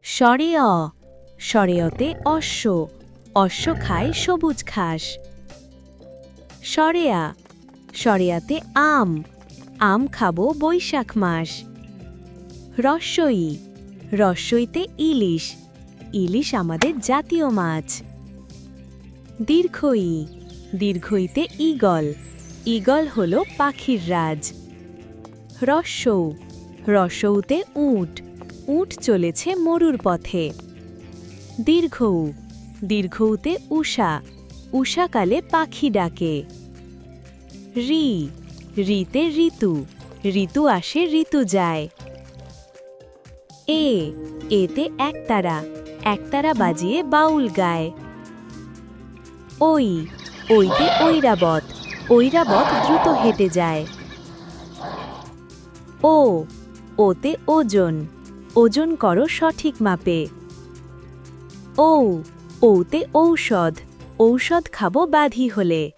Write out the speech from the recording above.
স্বরে অ, স্বরে অতে অশ্ব, অশ্ব খায় সবুজ ঘাস। স্বরে আ, স্বরে আতে আম, আম খাবো বৈশাখ মাস। রস্বই, রস্বইতে ইলিশ, ইলিশ আমাদের জাতীয় মাছ। দীর্ঘই, দীর্ঘইতে ঈগল, ঈগল হলো পাখির রাজ। রস্যৌ, রস্যৌতে উট, উট চলেছে মরুর পথে। দীর্ঘৌ, দীর্ঘৌতে উষা, উষাকালে পাখি ডাকে। ঋ, ঋতে ঋতু, ঋতু আসে ঋতু যায়। এ, এতে একতারা, একতারা বাজিয়ে বাউল গায়। ওই, ওইতে ঐরাবত, ঐরাবত দ্রুত হেঁটে যায়। ও, ওতে ওজন, ওজন করো সঠিক মাপে। ঔ, ঔতে ঔষধ, ঔষধ খাবো ব্যাধি হলে।